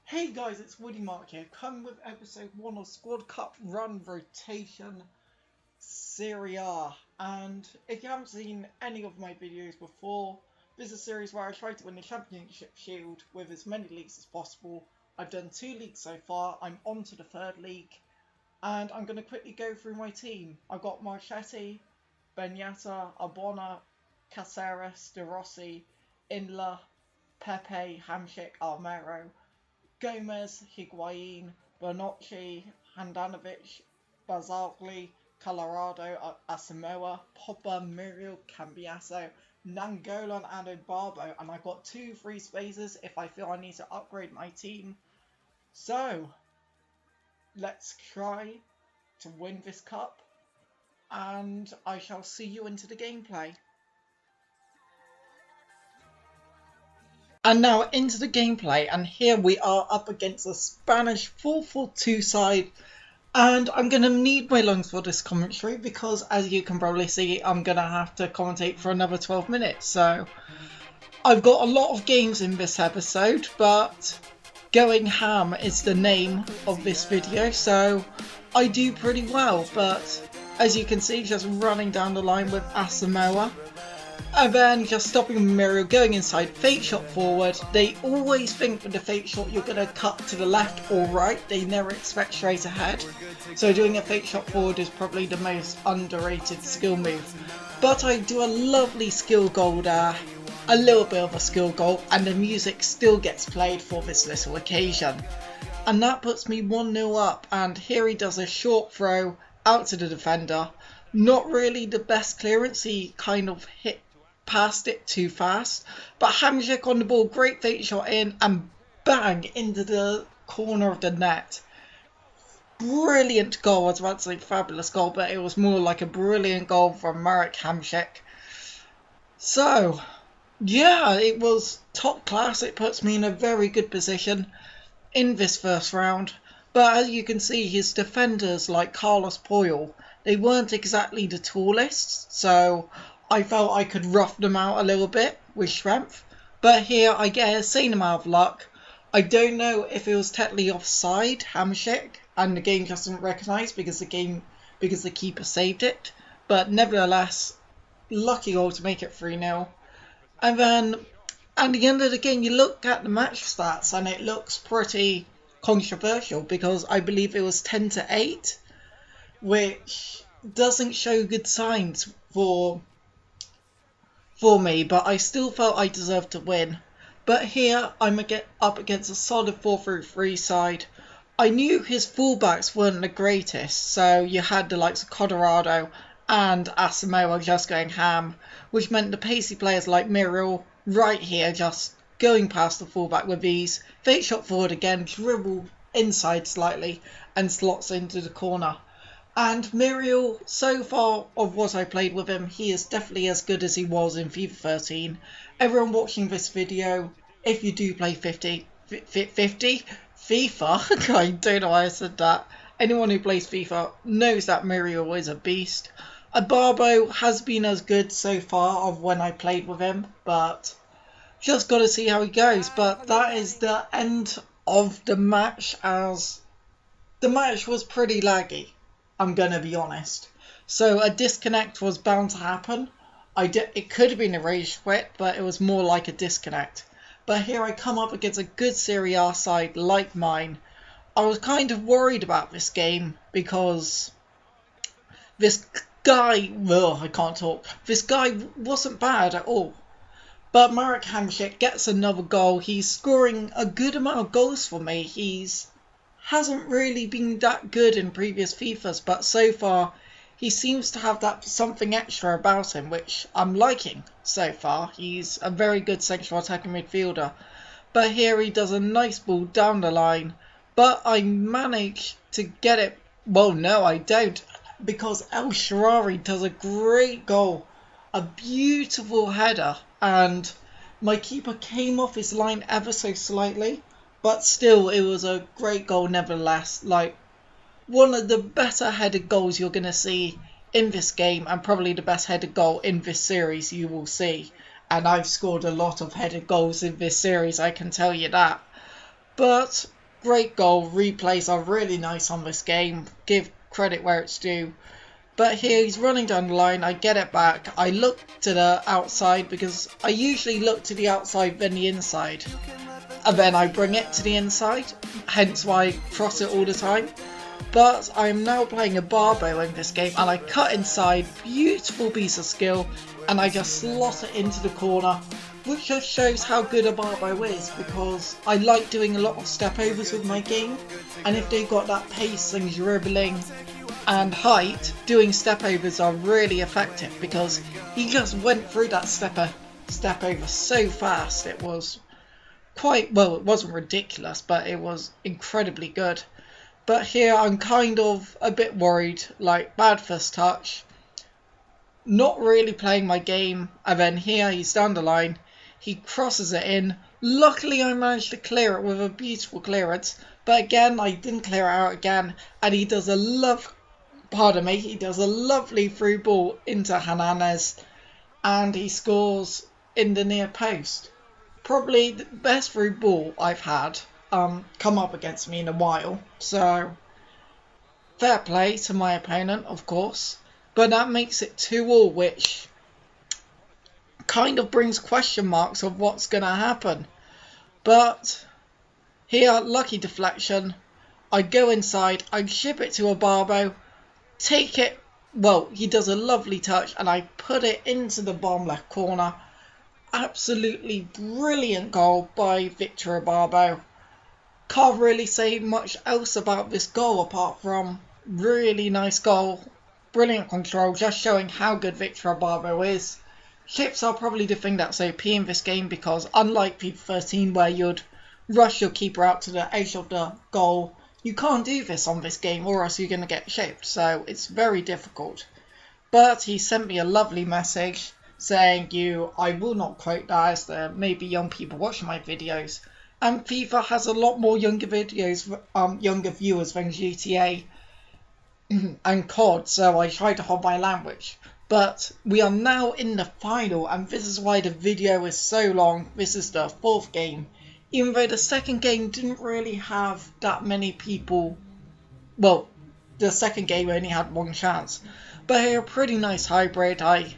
Hey guys, it's Woody Mark here, coming with episode 1 of Squad Cup Run Rotation Serie. And if you haven't seen any of my videos before, this is a series where I try to win the Championship Shield with as many leagues as possible. I've done 2 leagues so far, I'm on to the 3rd league, and I'm going to quickly go through my team. I've got Marchetti, Benyata, Arbona, Caceres, De Rossi, Inla, Pepe, Hamšík, Armero, Gomez, Higuain, Bernocchi, Handanovic, Barzagli, Colorado, Asamoah, Pogba, Muriel, Cambiaso, Nangolan and Barbo, and I've got 2 free spaces if I feel I need to upgrade my team. So, let's try to win this cup, and I shall see you into the gameplay. And now into the gameplay, and here we are up against a Spanish 4-4-2 side, and I'm going to need my lungs for this commentary because, as you can probably see, I'm going to have to commentate for another 12 minutes. So I've got a lot of games in this episode, but going ham is the name of this video, so I do pretty well. But as you can see, just running down the line with Asamoah. And then just stopping Muriel, going inside, fake shot forward. They always think with the fake shot you're going to cut to the left or right. They never expect straight ahead. So doing a fake shot forward is probably the most underrated skill move. But I do a lovely skill goal there. A little bit of a skill goal, and the music still gets played for this little occasion. And that puts me 1-0 up, and here he does a short throw out to the defender. Not really the best clearance, he kind of hit past it too fast, but Hamšík on the ball, great fake shot in, and bang into the corner of the net. Brilliant goal. I was about to say fabulous goal, but it was more like a brilliant goal from Marek Hamšík. So yeah, it was top class. It puts me in a very good position in this first round, but as you can see, his defenders like Carlos Puyol, they weren't exactly the tallest, so I felt I could rough them out a little bit with strength. But here I get a insane amount of luck. I don't know if it was technically offside, Hamšík, and the game just didn't recognise because the keeper saved it. But nevertheless, lucky goal to make it 3-0. And then at the end of the game, you look at the match stats and it looks pretty controversial because I believe it was 10-8, which doesn't show good signs for me, but I still felt I deserved to win. But here I'm up against a solid 4-3-3 side. I knew his fullbacks weren't the greatest, so you had the likes of Colorado and Asamoah just going ham, which meant the pacey players like Muriel right here just going past the fullback with ease. Fake shot forward again, dribble inside slightly and slots into the corner. And Muriel, so far of what I played with him, he is definitely as good as he was in FIFA 13. Everyone watching this video, if you do play FIFA, I don't know why I said that. Anyone who plays FIFA knows that Muriel is a beast. Barbo has been as good so far of when I played with him, but just got to see how he goes. But that is the end of the match, as the match was pretty laggy, I'm going to be honest. So a disconnect was bound to happen. It could have been a rage quit, but it was more like a disconnect. But here I come up against a good Serie A side like mine. I was kind of worried about this game because this guy, I can't talk. This guy wasn't bad at all. But Marek Hamšík gets another goal. He's scoring a good amount of goals for me. Hasn't really been that good in previous FIFAs, but so far he seems to have that something extra about him, which I'm liking so far. He's a very good central attacking midfielder. But here he does a nice ball down the line, but I manage to get it. Well, no, I don't, because El Shaarawy does a great goal, a beautiful header, and my keeper came off his line ever so slightly. But still, it was a great goal nevertheless. Like, one of the better headed goals you're going to see in this game, and probably the best headed goal in this series you will see. And I've scored a lot of headed goals in this series, I can tell you that. But great goal. Replays are really nice on this game. Give credit where it's due. But here he's running down the line. I get it back. I look to the outside because I usually look to the outside then the inside. And then I bring it to the inside. Hence why I cross it all the time. But I'm now playing a Barbo in this game and I cut inside. Beautiful piece of skill. And I just slot it into the corner. Which just shows how good a Barbo is, because I like doing a lot of step overs with my game, and if they've got that pace and dribbling and height, doing step overs are really effective, because he just went through that step over so fast. It was quite, well, it wasn't ridiculous, but it was incredibly good. But here I'm kind of a bit worried, like bad first touch, not really playing my game, and then here he's down the line. He crosses it in. Luckily I managed to clear it with a beautiful clearance. But again, I didn't clear it out again. And he does a lovely through ball into Hernandez. And he scores in the near post. Probably the best through ball I've had come up against me in a while. So, fair play to my opponent, of course. But that makes it 2-2, which kind of brings question marks of what's going to happen. But here, lucky deflection. I go inside, I ship it to a Barbo, take it, well, he does a lovely touch, and I put it into the bottom left corner. Absolutely brilliant goal by Victor Barbo. Can't really say much else about this goal apart from really nice goal, brilliant control, just showing how good Victor Barbo is. Chips are probably the thing that's OP in this game, because unlike FIFA 13 where you'd rush your keeper out to the edge of the goal, you can't do this on this game or else you're going to get chipped, so it's very difficult. But he sent me a lovely message saying, I will not quote that as there may be young people watching my videos, and FIFA has a lot more younger viewers than GTA and COD, so I try to hold my language. But we are now in the final, and this is why the video is so long. This is the 4th game. Even though the second game didn't really have that many people. Well, the second game only had 1 chance. But here, a pretty nice hybrid. I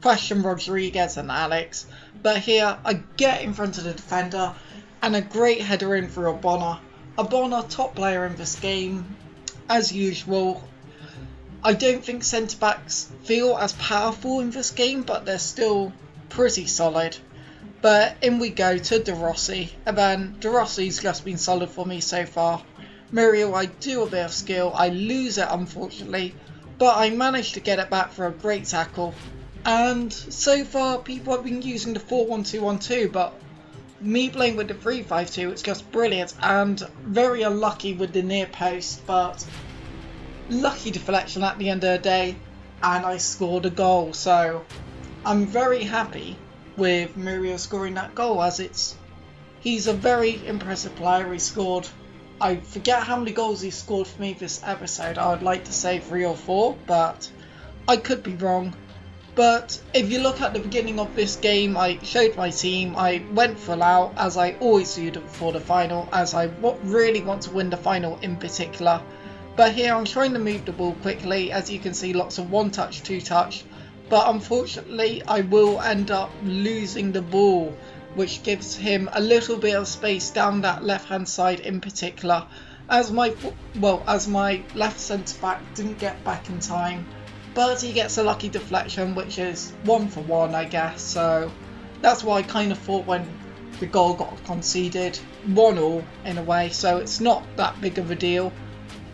question Rodriguez and Alex. But here, I get in front of the defender. And a great header in for Abona. Abona, top player in this game. As usual. I don't think centre-backs feel as powerful in this game, but they're still pretty solid. But in we go to De Rossi, and then De Rossi's just been solid for me so far. Muriel, I do a bit of skill, I lose it unfortunately, but I managed to get it back for a great tackle. And so far people have been using the 4-1-2-1-2, but me playing with the 3-5-2, it's just brilliant, and very unlucky with the near post, but lucky deflection at the end of the day, and I scored a goal. So I'm very happy with Muriel scoring that goal, as he's a very impressive player. He scored, I forget how many goals he scored for me this episode. I would like to say 3 or 4, but I could be wrong. But if you look at the beginning of this game, I showed my team, I went full out, as I always do for the final, as I really want to win the final in particular. But here I'm trying to move the ball quickly, as you can see lots of 1-touch, 2-touch, but unfortunately I will end up losing the ball, which gives him a little bit of space down that left hand side in particular, as my left centre back didn't get back in time, but he gets a lucky deflection, which is 1 for 1 I guess, so that's what I kind of thought when the goal got conceded, 1-1 in a way, so it's not that big of a deal.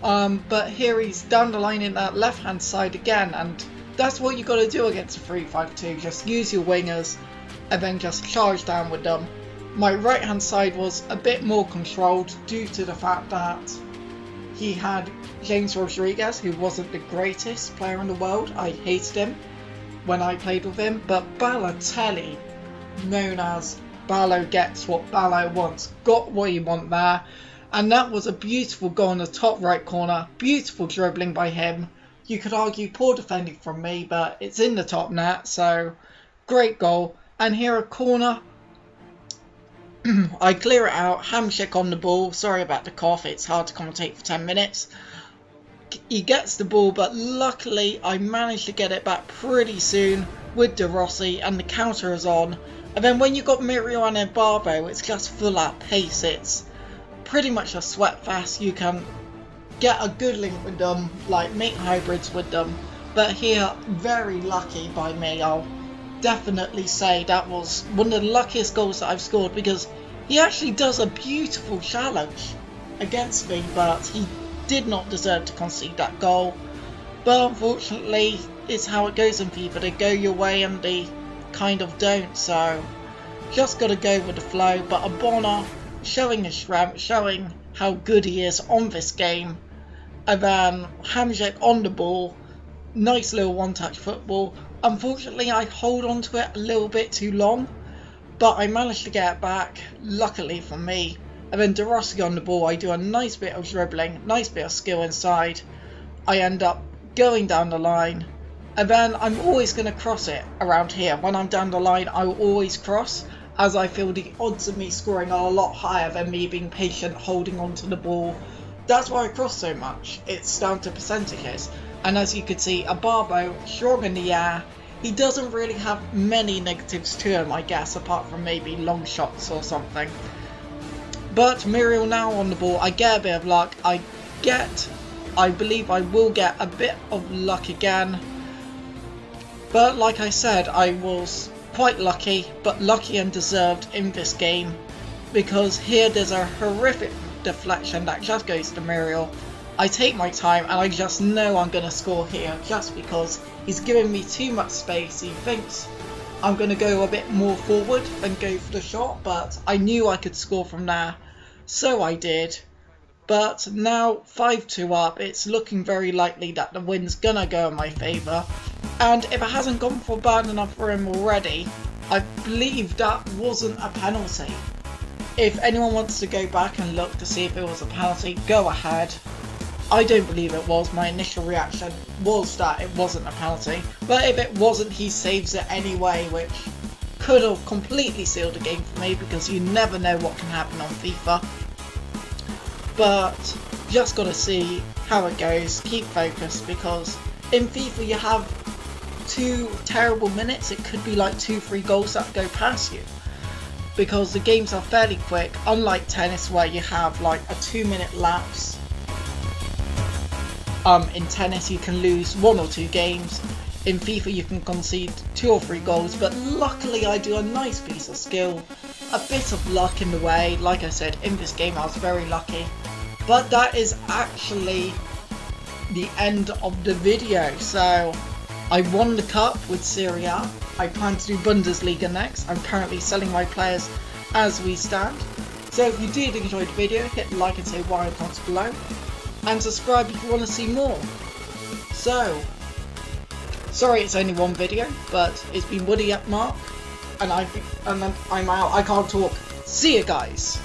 But here he's down the line in that left hand side again, and that's what you got to do against a 3-5-2, just use your wingers and then just charge down with them. My right hand side was a bit more controlled due to the fact that he had James Rodriguez, who wasn't the greatest player in the world. I hated him when I played with him, but Balotelli, known as Ballo gets what Ballo wants, got what he want there. And that was a beautiful goal in the top right corner. Beautiful dribbling by him. You could argue poor defending from me, but it's in the top net, so great goal. And here a corner. I clear it out, Hamsik on the ball. Sorry about the cough, it's hard to commentate for 10 minutes. He gets the ball, but luckily I managed to get it back pretty soon with De Rossi, and the counter is on. And then when you've got Muriel and Barbo, it's just full out pace. It's pretty much a sweat fest. You can get a good link with them, like make hybrids with them. But here, very lucky by me. I'll definitely say that was one of the luckiest goals that I've scored, because he actually does a beautiful challenge against me, but he did not deserve to concede that goal. But unfortunately, it's how it goes in FIFA. They go your way and they kind of don't, so just got to go with the flow. But Abona showing his strength, showing how good he is on this game. And then Hamsik on the ball, nice little one-touch football. Unfortunately, I hold on to it a little bit too long, but I managed to get it back, luckily for me. And then De Rossi on the ball, I do a nice bit of dribbling, nice bit of skill inside. I end up going down the line, and then I'm always going to cross it around here. When I'm down the line, I will always cross, as I feel the odds of me scoring are a lot higher than me being patient, holding on to the ball. That's why I cross so much. It's down to percentages. And as you can see, Abarbo, strong in the air. He doesn't really have many negatives to him, I guess, apart from maybe long shots or something. But Muriel now on the ball, I get a bit of luck. I believe I will get a bit of luck again. But like I said, I was quite lucky, but lucky and deserved in this game. Because here there's a horrific deflection that just goes to Muriel. I take my time and I just know I'm going to score here, just because he's giving me too much space. He thinks I'm going to go a bit more forward and go for the shot, but I knew I could score from there, so I did. But now 5-2 up, it's looking very likely that the win's going to go in my favour. And if it hasn't gone for bad enough for him already, I believe that wasn't a penalty. If anyone wants to go back and look to see if it was a penalty, go ahead. I don't believe it was. My initial reaction was that it wasn't a penalty. But if it wasn't, he saves it anyway, which could have completely sealed the game for me, because you never know what can happen on FIFA. But just got to see how it goes. Keep focused, because in FIFA you have 2 terrible minutes. It could be like 2-3 goals that go past you, because the games are fairly quick, unlike tennis where you have like a 2-minute lapse. In tennis you can lose 1 or 2 games. In FIFA you can concede 2 or 3 goals, but luckily I do a nice piece of skill, a bit of luck in the way. Like I said, in this game I was very lucky. But that is actually the end of the video. So I won the cup with Serie. I plan to do Bundesliga next. I'm currently selling my players as we stand. So if you did enjoy the video, hit like and say why in the comments below. And subscribe if you want to see more. So, sorry it's only one video, but it's been Woody at Mark, and I'm out. I can't talk. See you guys.